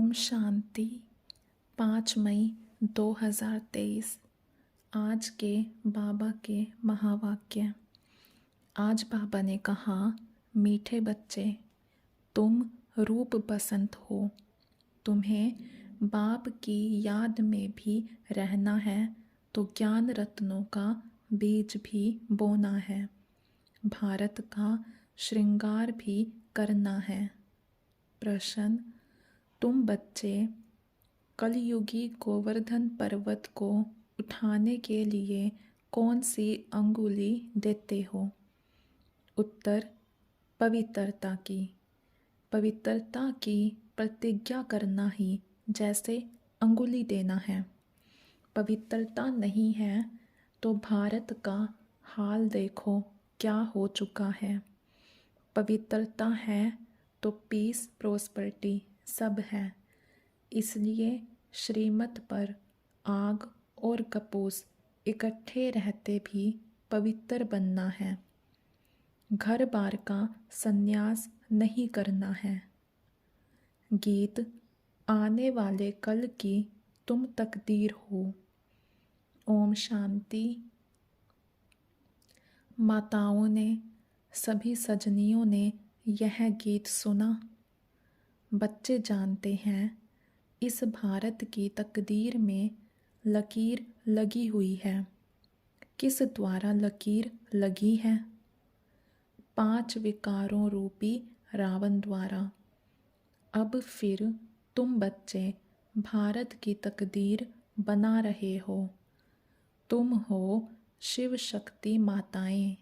ओम शांति। 5 मई 2023। आज के बाबा के महावाक्य। आज बाबा ने कहा, मीठे बच्चे, तुम रूप बसंत हो। तुम्हें बाप की याद में भी रहना है तो ज्ञान रत्नों का बीज भी बोना है, भारत का श्रृंगार भी करना है। प्रश्न, तुम बच्चे कलयुगी गोवर्धन पर्वत को उठाने के लिए कौन सी अंगुली देते हो? उत्तर, पवित्रता की। पवित्रता की प्रतिज्ञा करना ही जैसे अंगुली देना है। पवित्रता नहीं है तो भारत का हाल देखो क्या हो चुका है। पवित्रता है तो पीस प्रोस्पेरिटी सब है। इसलिए श्रीमत पर आग और कपूस इकट्ठे रहते भी पवित्र बनना है। घर बार का संन्यास नहीं करना है। गीत, आने वाले कल की तुम तकदीर हो। ओम शांति। माताओं ने, सभी सजनियों ने यह गीत सुना। बच्चे जानते हैं इस भारत की तकदीर में लकीर लगी हुई है। किस द्वारा लकीर लगी है? 5 विकारों रूपी रावण द्वारा। अब फिर तुम बच्चे भारत की तकदीर बना रहे हो। तुम हो शिव शक्ति माताएं।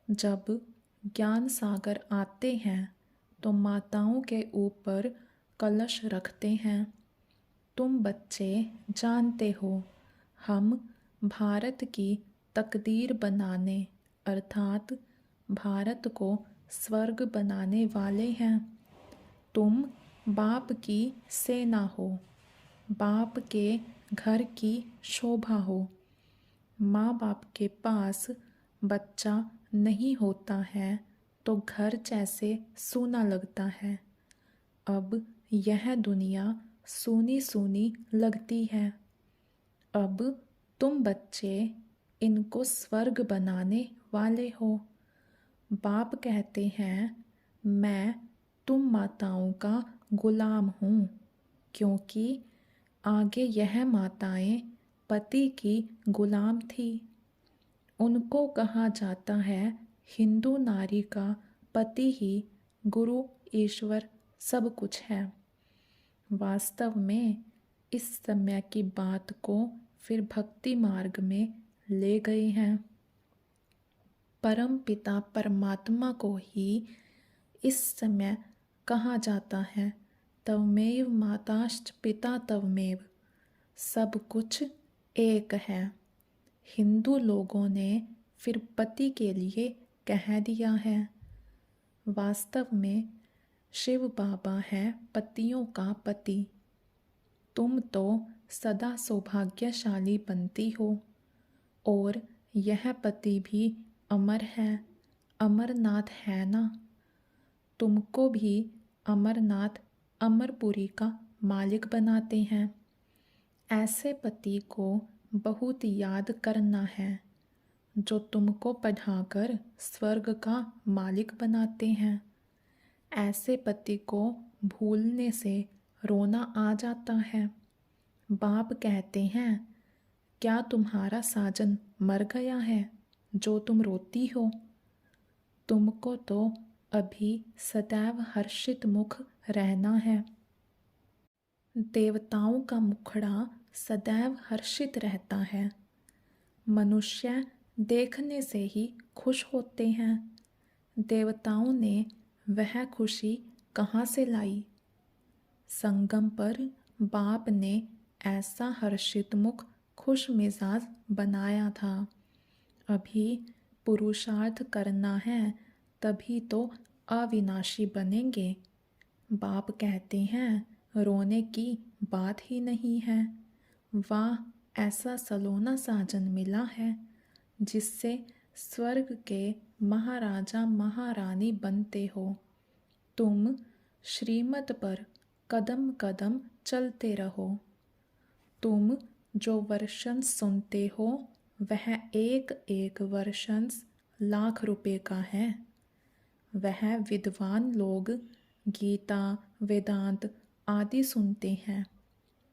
जब ज्ञान सागर आते हैं तो माताओं के ऊपर कलश रखते हैं। तुम बच्चे जानते हो हम भारत की तकदीर बनाने अर्थात भारत को स्वर्ग बनाने वाले हैं। तुम बाप की सेना हो, बाप के घर की शोभा हो। माँ बाप के पास बच्चा नहीं होता है तो घर जैसे सूना लगता है। अब यह दुनिया सूनी सूनी लगती है। अब तुम बच्चे इनको स्वर्ग बनाने वाले हो। बाप कहते हैं, मैं तुम माताओं का गुलाम हूँ, क्योंकि आगे यह माताएं पति की गुलाम थी। उनको कहा जाता है हिंदू नारी का पति ही गुरु ईश्वर सब कुछ है। वास्तव में इस समय की बात को फिर भक्ति मार्ग में ले गए हैं। परम पिता परमात्मा को ही इस समय कहा जाता है, तवमेव माताश्च पिता तवमेव। सब कुछ एक है। हिंदू लोगों ने फिर पति के लिए कह दिया है। वास्तव में शिव बाबा है पतियों का पति। तुम तो सदा सौभाग्यशाली बनती हो और यह पति भी अमर है। अमरनाथ है ना? तुमको भी अमरनाथ अमरपुरी का मालिक बनाते हैं। ऐसे पति को बहुत याद करना है जो तुमको पढ़ाकर स्वर्ग का मालिक बनाते हैं। ऐसे पति को भूलने से रोना आ जाता है। बाप कहते हैं, क्या तुम्हारा साजन मर गया है जो तुम रोती हो? तुमको तो अभी सदैव हर्षित मुख रहना है। देवताओं का मुखड़ा सदैव हर्षित रहता है। मनुष्य देखने से ही खुश होते हैं। देवताओं ने वह खुशी कहाँ से लाई? संगम पर बाप ने ऐसा हर्षित मुख खुश मिजाज बनाया था। अभी पुरुषार्थ करना है तभी तो अविनाशी बनेंगे। बाप कहते हैं, रोने की बात ही नहीं है। वाह, ऐसा सलोना साजन मिला है जिससे स्वर्ग के महाराजा महारानी बनते हो। तुम श्रीमत पर कदम कदम चलते रहो। तुम जो वर्शंस सुनते हो वह एक एक वर्शंस लाख रुपए का है। वह विद्वान लोग गीता, वेदांत आदि सुनते हैं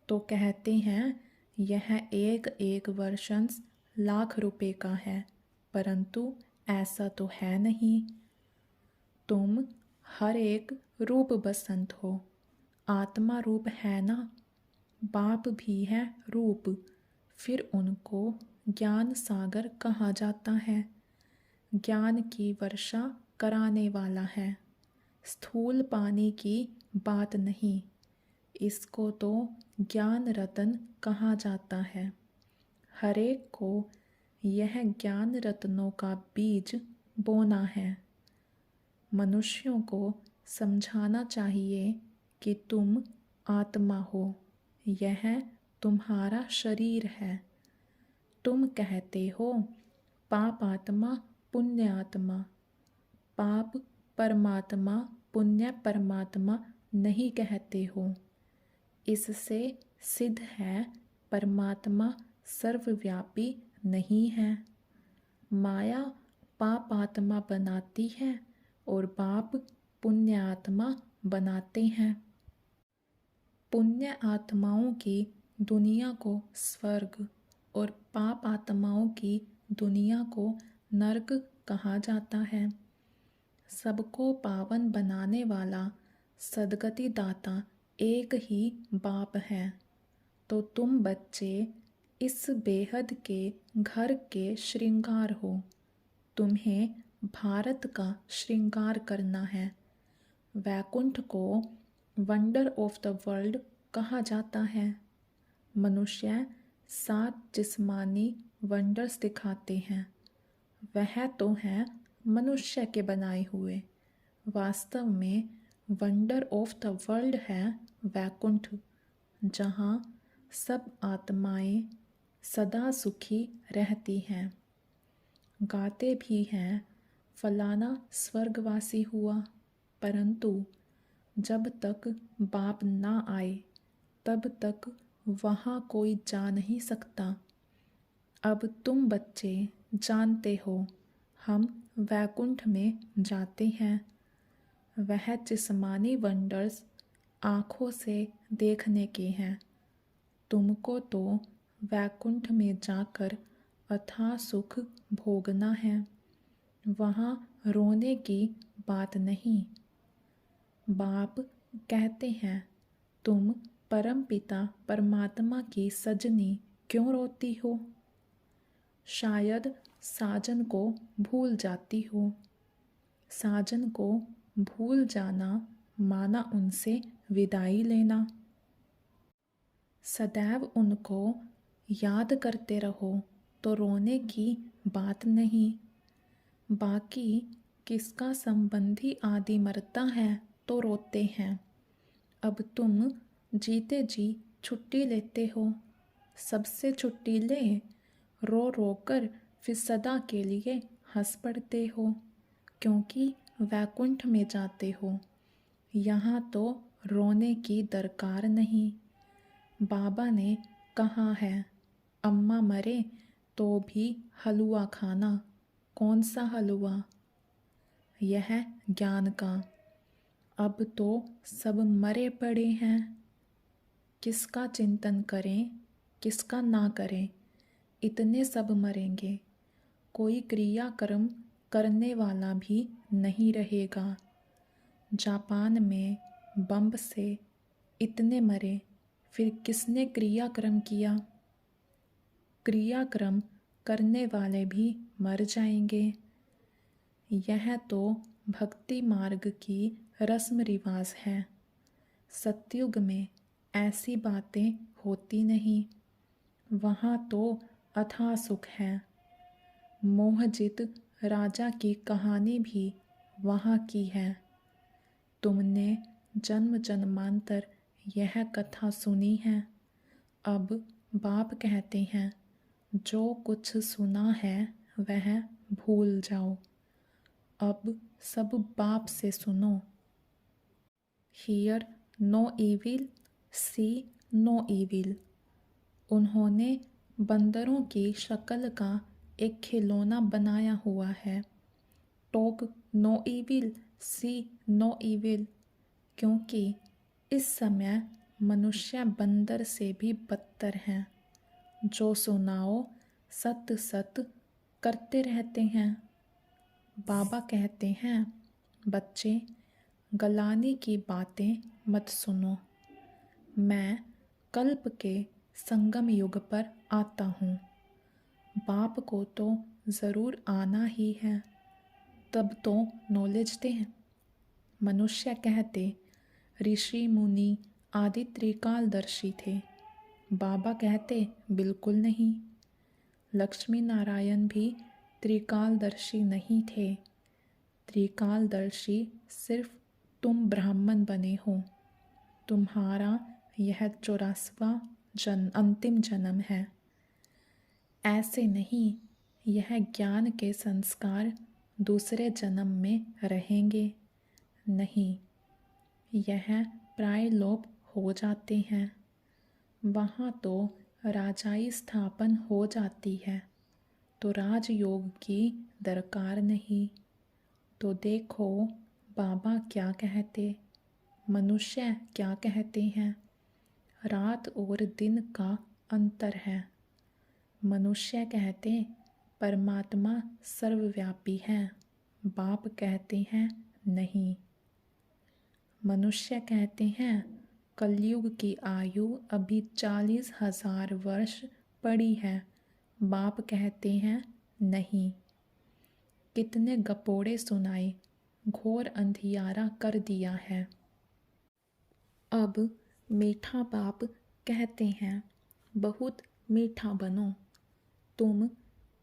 तो कहते हैं यह एक एक वर्शंस लाख रुपए का है, परंतु ऐसा तो है नहीं। तुम हर एक रूप बसंत हो, आत्मा रूप है ना। बाप भी है रूप, फिर उनको ज्ञान सागर कहा जाता है। ज्ञान की वर्षा कराने वाला है, स्थूल पानी की बात नहीं। इसको तो ज्ञान रतन कहा जाता है। हरेक को यह ज्ञान रत्नों का बीज बोना है। मनुष्यों को समझाना चाहिए कि तुम आत्मा हो, यह तुम्हारा शरीर है। तुम कहते हो पाप आत्मा पुण्य आत्मा। पाप परमात्मा, पुण्य परमात्मा नहीं कहते हो। इससे सिद्ध है परमात्मा सर्वव्यापी नहीं है। माया पाप आत्मा बनाती है और पाप पुण्य आत्मा बनाते हैं। पुण्य आत्माओं की दुनिया को स्वर्ग और पाप आत्माओं की दुनिया को नरक कहा जाता है। सबको पावन बनाने वाला सद्गति दाता एक ही बाप है। तो तुम बच्चे इस बेहद के घर के श्रृंगार हो। तुम्हें भारत का श्रृंगार करना है। वैकुंठ को वंडर ऑफ द वर्ल्ड कहा जाता है। मनुष्य 7 जिस्मानी वंडर्स दिखाते हैं, वह तो है मनुष्य के बनाए हुए। वास्तव में वंडर ऑफ द वर्ल्ड है वैकुंठ, जहाँ सब आत्माएं सदा सुखी रहती हैं। गाते भी हैं फलाना स्वर्गवासी हुआ, परंतु जब तक बाप ना आए तब तक वहाँ कोई जा नहीं सकता। अब तुम बच्चे जानते हो हम वैकुंठ में जाते हैं। वह जिस्मानी वंडर्स आँखों से देखने के हैं। तुमको तो वैकुंठ में जाकर अथाह सुख भोगना है। वहाँ रोने की बात नहीं। बाप कहते हैं तुम परमपिता परमात्मा की सजनी क्यों रोती हो? शायद साजन को भूल जाती हो। साजन को भूल जाना माना उनसे विदाई लेना। सदैव उनको याद करते रहो तो रोने की बात नहीं। बाकी किसका संबंधी आदि मरता है तो रोते हैं। अब तुम जीते जी छुट्टी लेते हो। सबसे छुट्टी ले, रो रो कर फिर सदा के लिए हंस पड़ते हो, क्योंकि वैकुंठ में जाते हो। यहाँ तो रोने की दरकार नहीं। बाबा ने कहा है अम्मा मरे तो भी हलवा खाना। कौन सा हलवा? यह ज्ञान का। अब तो सब मरे पड़े हैं। किसका चिंतन करें, किसका ना करें, इतने सब मरेंगे। कोई क्रियाकर्म करने वाला भी नहीं रहेगा। जापान में बम से इतने मरे, फिर किसने क्रियाक्रम किया? क्रियाक्रम करने वाले भी मर जाएंगे। यह तो भक्ति मार्ग की रस्म रिवाज है। सतयुग में ऐसी बातें होती नहीं। वहाँ तो अथाह सुख है। मोहजित राजा की कहानी भी वहाँ की है। तुमने जन्म जन्मांतर यह कथा सुनी है। अब बाप कहते हैं जो कुछ सुना है वह भूल जाओ। अब सब बाप से सुनो। Hear no evil, see no evil. उन्होंने बंदरों की शक्ल का एक खिलौना बनाया हुआ है। Talk no evil, see no evil, क्योंकि इस समय मनुष्य बंदर से भी बदतर हैं, जो सुनाओ सत सत करते रहते हैं। बाबा कहते हैं, बच्चे गलानी की बातें मत सुनो। मैं कल्प के संगम युग पर आता हूँ। बाप को तो ज़रूर आना ही है, तब तो नॉलेज दें। मनुष्य कहते ऋषि मुनि आदि त्रिकालदर्शी थे। बाबा कहते बिल्कुल नहीं। लक्ष्मी नारायण भी त्रिकालदर्शी नहीं थे। त्रिकालदर्शी सिर्फ तुम ब्राह्मण बने हो। तुम्हारा यह 84वां अंतिम जन्म है। ऐसे नहीं, यह ज्ञान के संस्कार दूसरे जन्म में रहेंगे। नहीं, यह प्रायलोप हो जाते हैं। वहाँ तो राजाई स्थापन हो जाती है, तो राजयोग की दरकार नहीं। तो देखो बाबा क्या कहते, मनुष्य क्या कहते हैं। रात और दिन का अंतर है। मनुष्य कहते परमात्मा सर्वव्यापी है। बाप कहते हैं नहीं। मनुष्य कहते हैं कलयुग की आयु अभी 40,000 वर्ष पड़ी है। बाप कहते हैं नहीं। कितने गपोड़े सुनाए, घोर अंधियारा कर दिया है। अब मीठा बाप कहते हैं बहुत मीठा बनो। तुम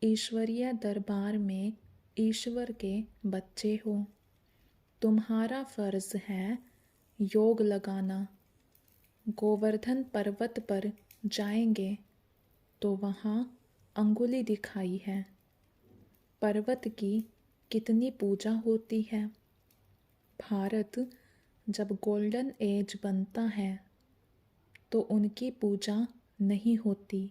ईश्वरीय दरबार में ईश्वर के बच्चे हो। तुम्हारा फर्ज है योग लगाना। गोवर्धन पर्वत पर जाएंगे तो वहाँ अंगुली दिखाई है। पर्वत की कितनी पूजा होती है। भारत जब गोल्डन एज बनता है तो उनकी पूजा नहीं होती।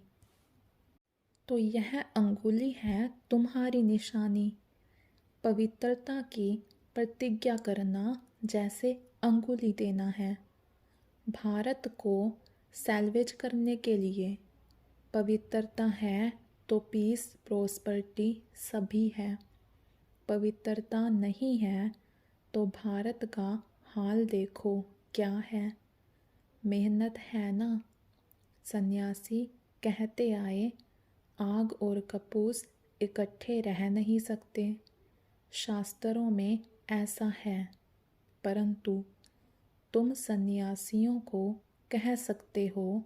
तो यह अंगुली है तुम्हारी निशानी। पवित्रता की प्रतिज्ञा करना जैसे अंगुली देना है। भारत को सैल्वेज करने के लिए पवित्रता है तो पीस प्रोस्पेरिटी सभी है। पवित्रता नहीं है तो भारत का हाल देखो क्या है। मेहनत है ना। सन्यासी कहते आए आग और कपूस इकट्ठे रह नहीं सकते। शास्त्रों में ऐसा है, परंतु तुम सन्यासियों को कह सकते हो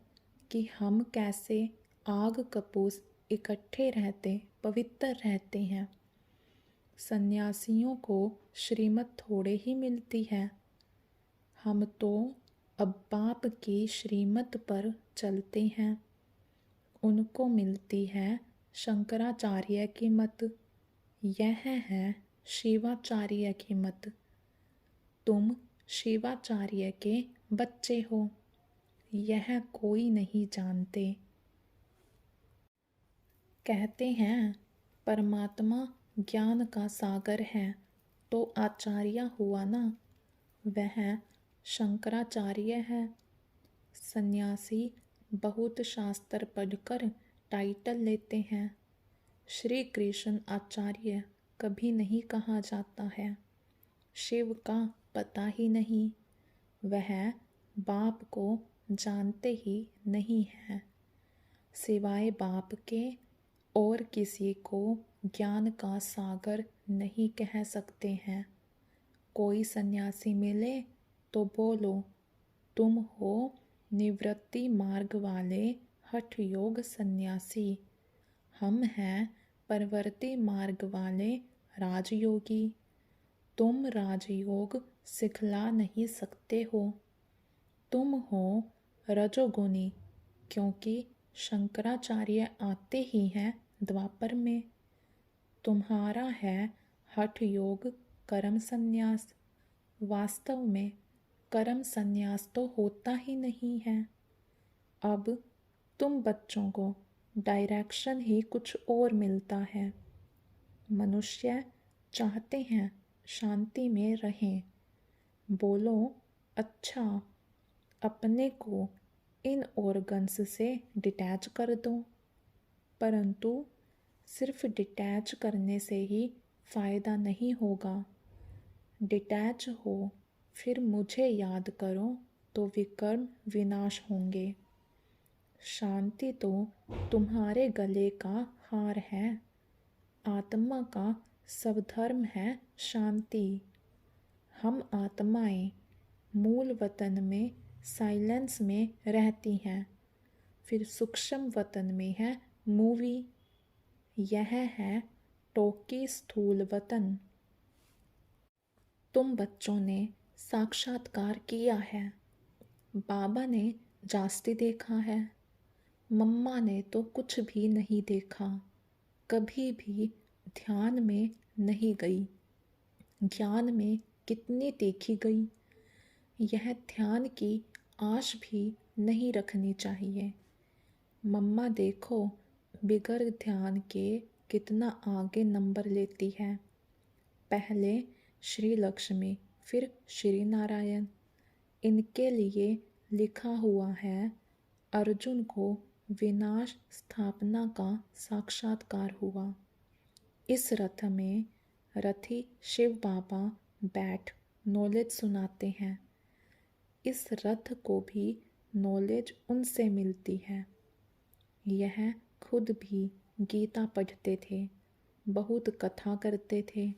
कि हम कैसे आग कपूस इकट्ठे रहते पवित्र रहते हैं। सन्यासियों को श्रीमत थोड़े ही मिलती है। हम तो अब बाप की श्रीमत पर चलते हैं। उनको मिलती है शंकराचार्य की मत, यह है शिवाचार्य की मत। तुम शिवाचार्य के बच्चे हो, यह कोई नहीं जानते। कहते हैं परमात्मा ज्ञान का सागर है, तो आचार्य हुआ ना, वह शंकराचार्य है। सन्यासी बहुत शास्त्र पढ़कर टाइटल लेते हैं। श्री कृष्ण आचार्य कभी नहीं कहा जाता है। शिव का पता ही नहीं, वह बाप को जानते ही नहीं है। सिवाय बाप के और किसी को ज्ञान का सागर नहीं कह सकते हैं। कोई सन्यासी मिले तो बोलो तुम हो निवृत्ति मार्ग वाले हठ योग सन्यासी, हम हैं परवर्ती मार्ग वाले राजयोगी। तुम राजयोग सिखला नहीं सकते हो। तुम हो रजोगुनी, क्योंकि शंकराचार्य आते ही हैं द्वापर में। तुम्हारा है हठ योग कर्म संन्यास। वास्तव में कर्म संन्यास तो होता ही नहीं है। अब तुम बच्चों को डायरेक्शन ही कुछ और मिलता है। मनुष्य चाहते हैं शांति में रहें। बोलो अच्छा, अपने को इन ऑर्गन्स से डिटैच कर दो। परंतु सिर्फ डिटैच करने से ही फ़ायदा नहीं होगा। डिटैच हो फिर मुझे याद करो तो विकर्म विनाश होंगे। शांति तो तुम्हारे गले का हार है। आत्मा का स्वधर्म है शांति। हम आत्माएं मूल वतन में साइलेंस में रहती हैं, फिर सूक्ष्म वतन में है मूवी। यह है टोकी स्थूल वतन। तुम बच्चों ने साक्षात्कार किया है। बाबा ने जास्ती देखा है, मम्मा ने तो कुछ भी नहीं देखा, कभी भी ध्यान में नहीं गई। ज्ञान में कितनी देखी गई। यह ध्यान की आश भी नहीं रखनी चाहिए। मम्मा देखो बिगर ध्यान के कितना आगे नंबर लेती है। पहले श्री लक्ष्मी फिर श्री नारायण। इनके लिए लिखा हुआ है अर्जुन को विनाश स्थापना का साक्षात्कार हुआ। इस रथ में रथी शिव बाबा बैठ नॉलेज सुनाते हैं। इस रथ को भी नॉलेज उनसे मिलती है। यह खुद भी गीता पढ़ते थे, बहुत कथा करते थे।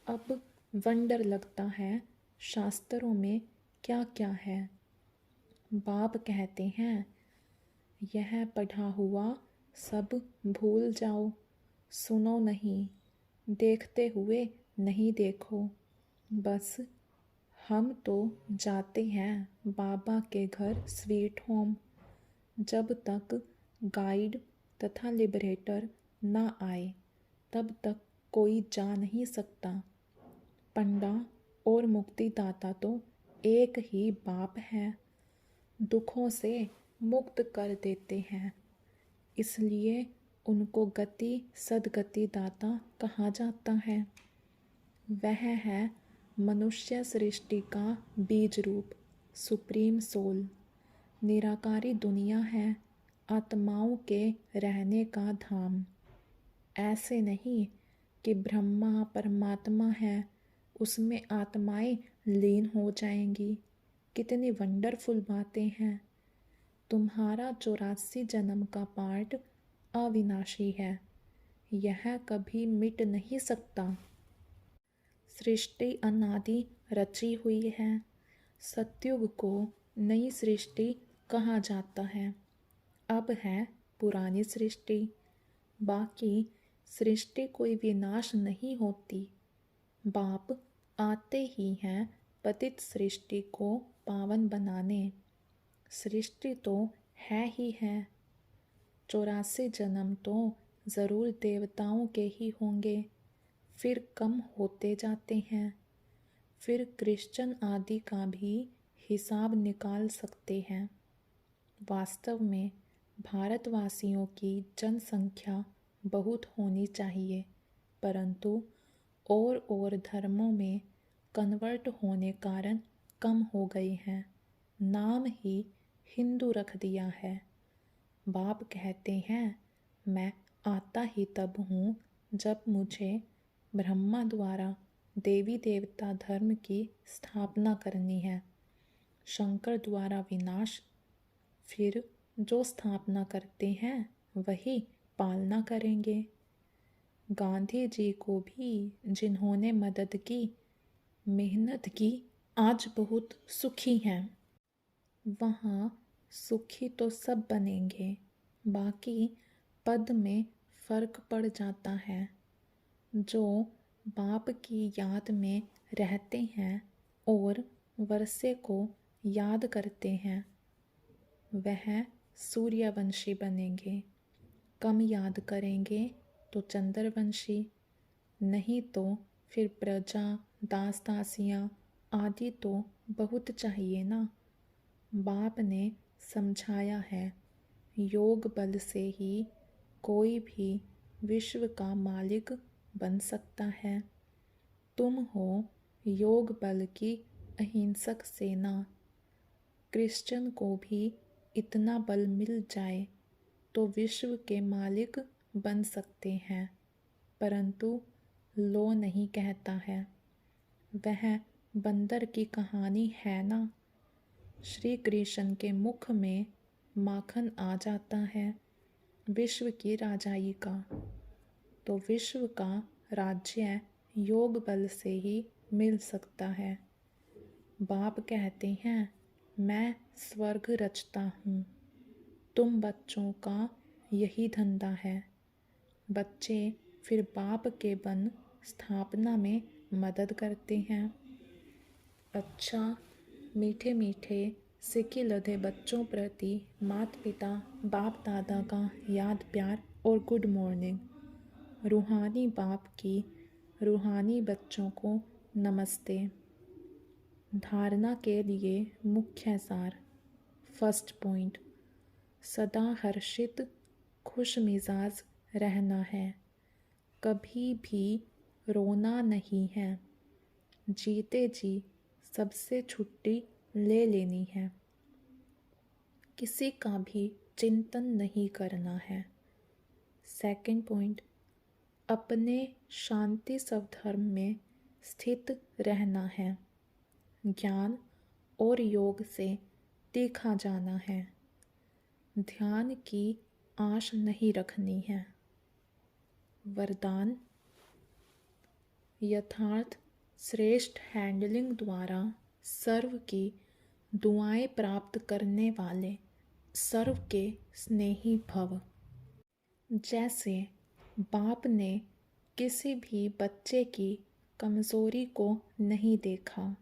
अब वंडर लगता है शास्त्रों में क्या क्या है। बाप कहते हैं यह पढ़ा हुआ सब भूल जाओ, सुनो नहीं, देखते हुए नहीं देखो। बस हम तो जाते हैं बाबा के घर स्वीट होम। जब तक गाइड तथा लिबरेटर ना आए तब तक कोई जा नहीं सकता। पंडा और मुक्तिदाता तो एक ही बाप है, दुखों से मुक्त कर देते हैं। इसलिए उनको गति सदगति दाता कहा जाता है। वह है मनुष्य सृष्टि का बीज रूप, सुप्रीम सोल। निराकारी दुनिया है, आत्माओं के रहने का धाम। ऐसे नहीं कि ब्रह्मा परमात्मा है, उसमें आत्माएं लीन हो जाएंगी। कितनी वंडरफुल बातें हैं। तुम्हारा 84 जन्म का पार्ट अविनाशी है, यह कभी मिट नहीं सकता। सृष्टि अनादि रची हुई है। सतयुग को नई सृष्टि कहा जाता है। अब है पुरानी सृष्टि। बाकी सृष्टि कोई विनाश नहीं होती। बाप आते ही हैं पतित सृष्टि को पावन बनाने। सृष्टि तो है ही है। 84 जन्म तो ज़रूर देवताओं के ही होंगे, फिर कम होते जाते हैं। फिर क्रिश्चियन आदि का भी हिसाब निकाल सकते हैं। वास्तव में भारतवासियों की जनसंख्या बहुत होनी चाहिए, परंतु और धर्मों में कन्वर्ट होने कारण कम हो गए हैं। नाम ही हिंदू रख दिया है। बाप कहते हैं मैं आता ही तब हूँ जब मुझे ब्रह्मा द्वारा देवी देवता धर्म की स्थापना करनी है। शंकर द्वारा विनाश, फिर जो स्थापना करते हैं वही पालना करेंगे। गांधी जी को भी जिन्होंने मदद की, मेहनत की, आज बहुत सुखी हैं। वहाँ सुखी तो सब बनेंगे, बाकी पद में फ़र्क पड़ जाता है। जो बाप की याद में रहते हैं और वर्षे को याद करते हैं वह सूर्यवंशी बनेंगे। कम याद करेंगे तो चंद्रवंशी, नहीं तो फिर प्रजा दास दासियाँ आदि तो बहुत चाहिए ना। बाप ने समझाया है, योग बल से ही कोई भी विश्व का मालिक बन सकता है। तुम हो योग बल की अहिंसक सेना। क्रिश्चियन को भी इतना बल मिल जाए तो विश्व के मालिक बन सकते हैं, परंतु लो नहीं कहता है। वह बंदर की कहानी है ना। श्री कृष्ण के मुख में माखन आ जाता है विश्व की राजाई का, तो विश्व का राज्य योग बल से ही मिल सकता है। बाप कहते हैं, मैं स्वर्ग रचता हूँ। तुम बच्चों का यही धंधा है। बच्चे फिर बाप के बन स्थापना में मदद करते हैं। अच्छा, मीठे मीठे सिक्के लदे बच्चों प्रति माता पिता बाप दादा का याद प्यार और गुड मॉर्निंग। रूहानी बाप की रूहानी बच्चों को नमस्ते। धारणा के लिए मुख्य सार। फर्स्ट पॉइंट, सदा हर्षित खुश मिजाज रहना है। कभी भी रोना नहीं है। जीते जी सबसे छुट्टी ले लेनी है। किसी का भी चिंतन नहीं करना है। सेकंड पॉइंट, अपने शांति स्वधर्म में स्थित रहना है। ज्ञान और योग से देखा जाना है। ध्यान की आश नहीं रखनी है। वरदान, यथार्थ श्रेष्ठ हैंडलिंग द्वारा सर्व की दुआएं प्राप्त करने वाले सर्व के स्नेही भव। जैसे बाप ने किसी भी बच्चे की कमज़ोरी को नहीं देखा,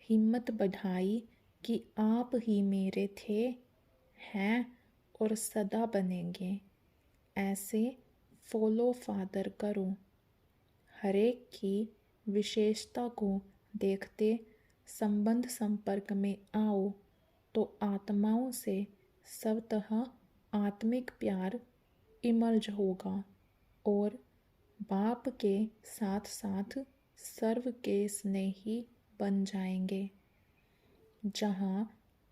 हिम्मत बढ़ाई कि आप ही मेरे थे, हैं और सदा बनेंगे। ऐसे फॉलो फादर करो। हरेक की विशेषता को देखते संबंध संपर्क में आओ तो आत्माओं से स्वतः आत्मिक प्यार इमर्ज होगा और बाप के साथ साथ सर्व के स्नेही बन जाएंगे। जहाँ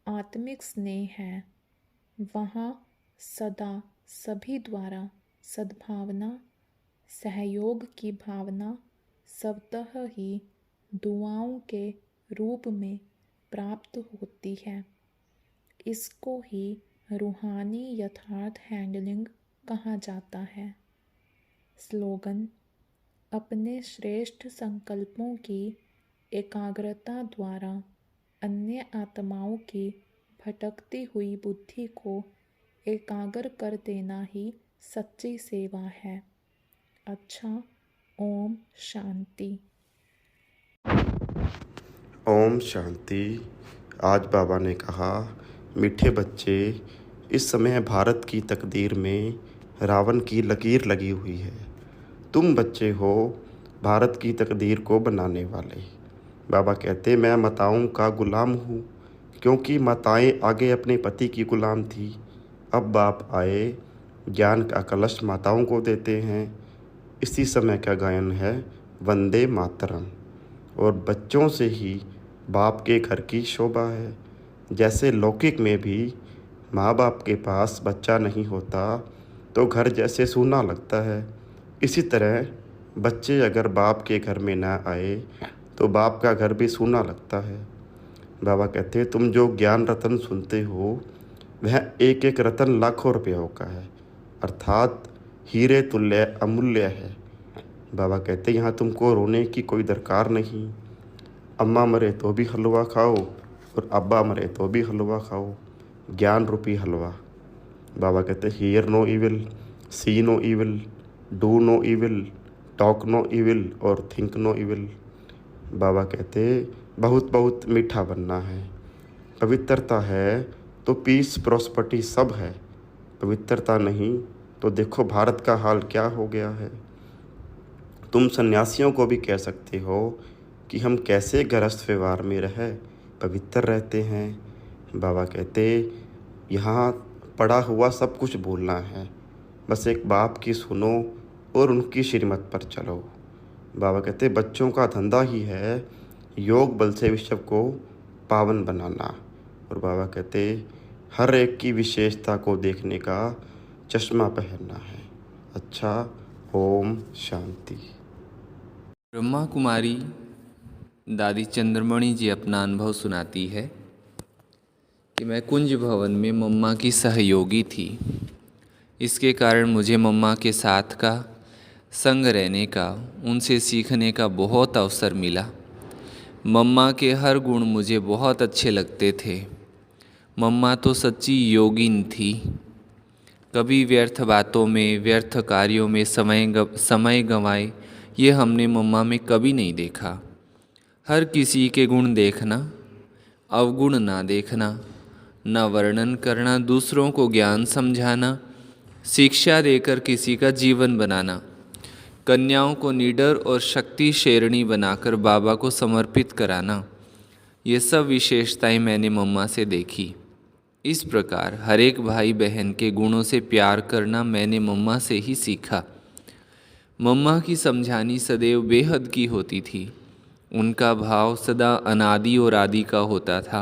आत्मिक स्नेह है वहाँ सदा सभी द्वारा सद्भावना सहयोग की भावना स्वतः ही दुआओं के रूप में प्राप्त होती है। इसको ही रूहानी यथार्थ हैंडलिंग कहा जाता है। स्लोगन, अपने श्रेष्ठ संकल्पों की एकाग्रता द्वारा अन्य आत्माओं की भटकती हुई बुद्धि को एकाग्र कर देना ही सच्ची सेवा है। अच्छा, ओम शांति। ओम शांति। आज बाबा ने कहा, मीठे बच्चे, इस समय भारत की तकदीर में रावण की लकीर लगी हुई है। तुम बच्चे हो भारत की तकदीर को बनाने वाले। बाबा कहते, मैं माताओं का गुलाम हूँ, क्योंकि माताएं आगे अपने पति की गुलाम थी। अब बाप आए, ज्ञान का कलश माताओं को देते हैं। इसी समय का गायन है वंदे मातरम। और बच्चों से ही बाप के घर की शोभा है। जैसे लौकिक में भी माँ बाप के पास बच्चा नहीं होता तो घर जैसे सूना लगता है, इसी तरह बच्चे अगर बाप के घर में ना आए तो बाप का घर भी सूना लगता है। बाबा कहते, तुम जो ज्ञान रतन सुनते हो वह एक एक रतन लाखों रुपयों का है, अर्थात हीरे तुल्य अमूल्य है। बाबा कहते, यहाँ तुमको रोने की कोई दरकार नहीं। अम्मा मरे तो भी हलवा खाओ और अब्बा मरे तो भी हलवा खाओ, ज्ञान रूपी हलवा। बाबा कहते, hear no evil, see no evil, do no evil, talk no evil और थिंक नो इविल। बाबा कहते, बहुत बहुत मीठा बनना है। पवित्रता है तो पीस प्रॉस्पर्टी सब है। पवित्रता नहीं तो देखो भारत का हाल क्या हो गया है। तुम सन्यासियों को भी कह सकते हो कि हम कैसे गृहस्थ व्यवहार में रह पवित्र रहते हैं। बाबा कहते यहाँ पढ़ा हुआ सब कुछ बोलना है, बस एक बाप की सुनो और उनकी श्रीमत पर चलो। बाबा कहते बच्चों का धंधा ही है योग बल से विश्व को पावन बनाना। और बाबा कहते हर एक की विशेषता को देखने का चश्मा पहनना है। अच्छा, ओम शांति। ब्रह्मा कुमारी दादी चंद्रमणि जी अपना अनुभव सुनाती है कि मैं कुंज भवन में मम्मा की सहयोगी थी। इसके कारण मुझे मम्मा के साथ का संग रहने का, उनसे सीखने का बहुत अवसर मिला। मम्मा के हर गुण मुझे बहुत अच्छे लगते थे। मम्मा तो सच्ची योगिन थी। कभी व्यर्थ बातों में, व्यर्थ कार्यों में समय गंवाए ये हमने मम्मा में कभी नहीं देखा। हर किसी के गुण देखना, अवगुण ना देखना, न वर्णन करना, दूसरों को ज्ञान समझाना, शिक्षा देकर किसी का जीवन बनाना, कन्याओं को निडर और शक्ति शेरणी बनाकर बाबा को समर्पित कराना, ये सब विशेषताएं मैंने मम्मा से देखी। इस प्रकार हर एक भाई बहन के गुणों से प्यार करना मैंने मम्मा से ही सीखा। मम्मा की समझानी सदैव बेहद की होती थी। उनका भाव सदा अनादि और आदि का होता था।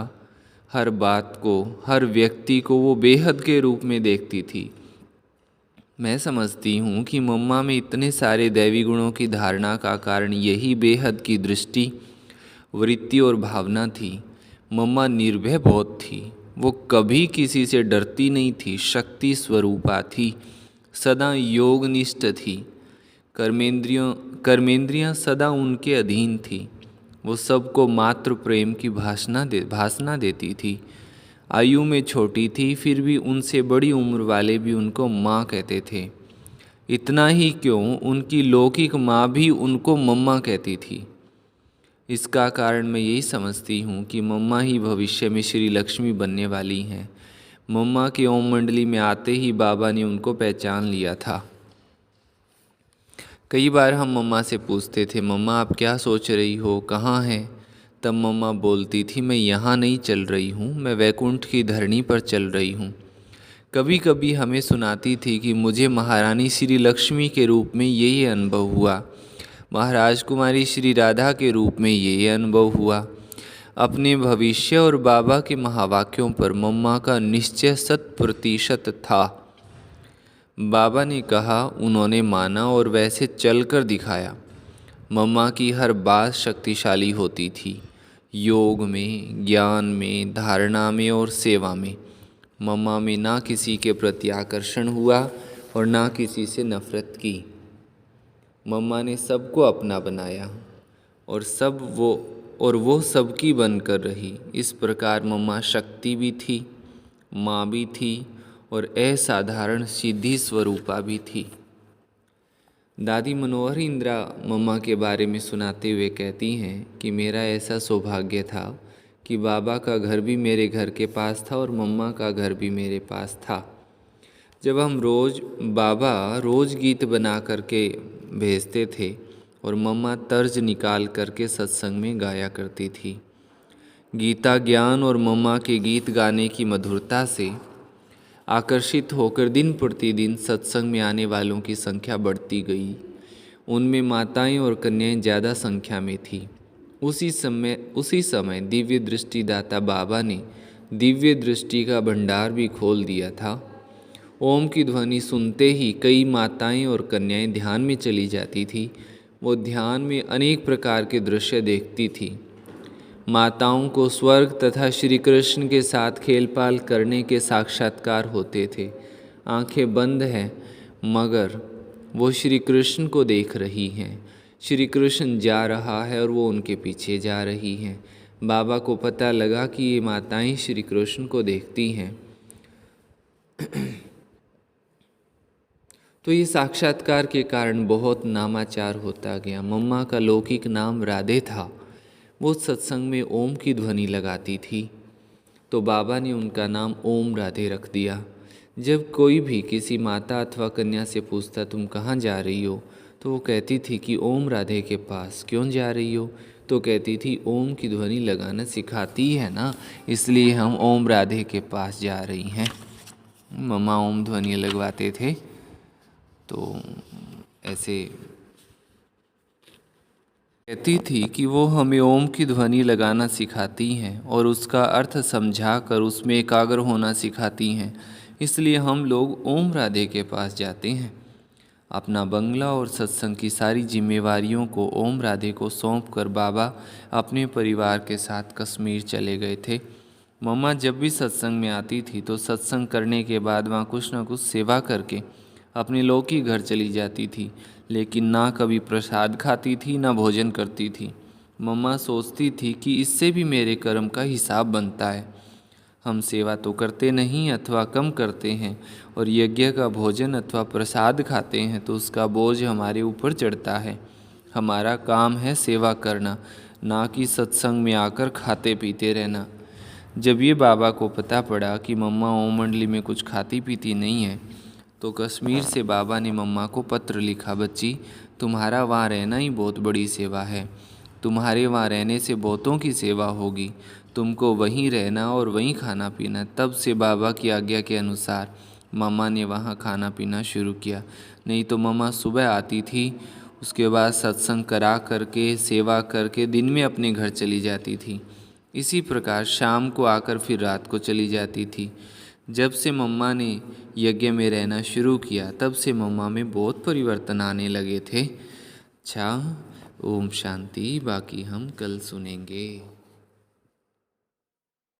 हर बात को, हर व्यक्ति को वो बेहद के रूप में देखती थी। मैं समझती हूँ कि मम्मा में इतने सारे दैवी गुणों की धारणा का कारण यही बेहद की दृष्टि, वृत्ति और भावना थी। मम्मा निर्भय बहुत थी। वो कभी किसी से डरती नहीं थी। शक्ति स्वरूपा थी, सदा योगनिष्ठ थी। कर्मेंद्रियाँ सदा उनके अधीन थी। वो सबको मातृ प्रेम की भाषणा देती थी। आयु में छोटी थी, फिर भी उनसे बड़ी उम्र वाले भी उनको माँ कहते थे। इतना ही क्यों, उनकी लौकिक माँ भी उनको मम्मा कहती थी। इसका कारण मैं यही समझती हूँ कि मम्मा ही भविष्य में श्री लक्ष्मी बनने वाली हैं। मम्मा की ओम मंडली में आते ही बाबा ने उनको पहचान लिया था। कई बार हम मम्मा से पूछते थे, मम्मा आप क्या सोच रही हो, कहाँ हैं? तब मम्मा बोलती थी, मैं यहाँ नहीं चल रही हूँ, मैं वैकुंठ की धरनी पर चल रही हूँ। कभी कभी हमें सुनाती थी कि मुझे महारानी श्री लक्ष्मी के रूप में ये अनुभव हुआ, महाराज कुमारी श्री राधा के रूप में ये अनुभव हुआ। अपने भविष्य और बाबा के महावाक्यों पर मम्मा का निश्चय 100% था। बाबा ने कहा, उन्होंने माना और वैसे चलकर दिखाया। मम्मा की हर बात शक्तिशाली होती थी, योग में, ज्ञान में, धारणा में और सेवा में। मम्मा में ना किसी के प्रति आकर्षण हुआ और ना किसी से नफरत की। मम्मा ने सबको अपना बनाया और वो सबकी बनकर रही। इस प्रकार मम्मा शक्ति भी थी, माँ भी थी और असाधारण सिद्धि स्वरूपा भी थी। दादी मनोहर इंदिरा मम्मा के बारे में सुनाते हुए कहती हैं कि मेरा ऐसा सौभाग्य था कि बाबा का घर भी मेरे घर के पास था और मम्मा का घर भी मेरे पास था। जब हम बाबा रोज़ गीत बना करके भेजते थे और मम्मा तर्ज निकाल करके सत्संग में गाया करती थी। गीता ज्ञान और मम्मा के गीत गाने की मधुरता से आकर्षित होकर दिन प्रतिदिन सत्संग में आने वालों की संख्या बढ़ती गई। उनमें माताएं और कन्याएं ज़्यादा संख्या में थी। उसी समय दिव्य दृष्टि दाता बाबा ने दिव्य दृष्टि का भंडार भी खोल दिया था। ओम की ध्वनि सुनते ही कई माताएं और कन्याएं ध्यान में चली जाती थी। वो ध्यान में अनेक प्रकार के दृश्य देखती थी। माताओं को स्वर्ग तथा श्री कृष्ण के साथ खेलपाल करने के साक्षात्कार होते थे। आंखें बंद हैं मगर वो श्री कृष्ण को देख रही हैं। श्री कृष्ण जा रहा है और वो उनके पीछे जा रही हैं। बाबा को पता लगा कि ये माताएं श्री कृष्ण को देखती हैं। तो ये साक्षात्कार के कारण बहुत नामाचार होता गया। मम्मा का लौकिक नाम राधे था। वो सत्संग में ओम की ध्वनि लगाती थी तो बाबा ने उनका नाम ओम राधे रख दिया। जब कोई भी किसी माता अथवा कन्या से पूछता तुम कहाँ जा रही हो, तो वो कहती थी कि ओम राधे के पास। क्यों जा रही हो? तो कहती थी ओम की ध्वनि लगाना सिखाती है ना, इसलिए हम ओम राधे के पास जा रही हैं। मम्मा ओम ध्वनि लगवाते थे, तो ऐसे कहती थी कि वो हमें ओम की ध्वनि लगाना सिखाती हैं और उसका अर्थ समझा कर उसमें एकाग्र होना सिखाती हैं। इसलिए हम लोग ओम राधे के पास जाते हैं। अपना बंगला और सत्संग की सारी जिम्मेवारियों को ओम राधे को सौंप कर बाबा अपने परिवार के साथ कश्मीर चले गए थे। मम्मा जब भी सत्संग में आती थी तो सत्संग करने के बाद वहाँ कुछ न कुछ सेवा करके अपने लौकी घर चली जाती थी, लेकिन ना कभी प्रसाद खाती थी ना भोजन करती थी। मम्मा सोचती थी कि इससे भी मेरे कर्म का हिसाब बनता है। हम सेवा तो करते नहीं अथवा कम करते हैं, और यज्ञ का भोजन अथवा प्रसाद खाते हैं तो उसका बोझ हमारे ऊपर चढ़ता है। हमारा काम है सेवा करना, ना कि सत्संग में आकर खाते पीते रहना। जब ये बाबा को पता पड़ा कि मम्मा ओम मंडली में कुछ खाती पीती नहीं है, तो कश्मीर से बाबा ने मम्मा को पत्र लिखा, बच्ची तुम्हारा वहाँ रहना ही बहुत बड़ी सेवा है। तुम्हारे वहाँ रहने से बहुतों की सेवा होगी। तुमको वहीं रहना और वहीं खाना पीना। तब से बाबा की आज्ञा के अनुसार मम्मा ने वहाँ खाना पीना शुरू किया। नहीं तो मम्मा सुबह आती थी, उसके बाद सत्संग करा करके सेवा करके दिन में अपने घर चली जाती थी। इसी प्रकार शाम को आकर फिर रात को चली जाती थी। जब से मम्मा ने यज्ञ में रहना शुरू किया तब से मम्मा में बहुत परिवर्तन आने लगे थे। अच्छा, ओम शांति। बाकी हम कल सुनेंगे।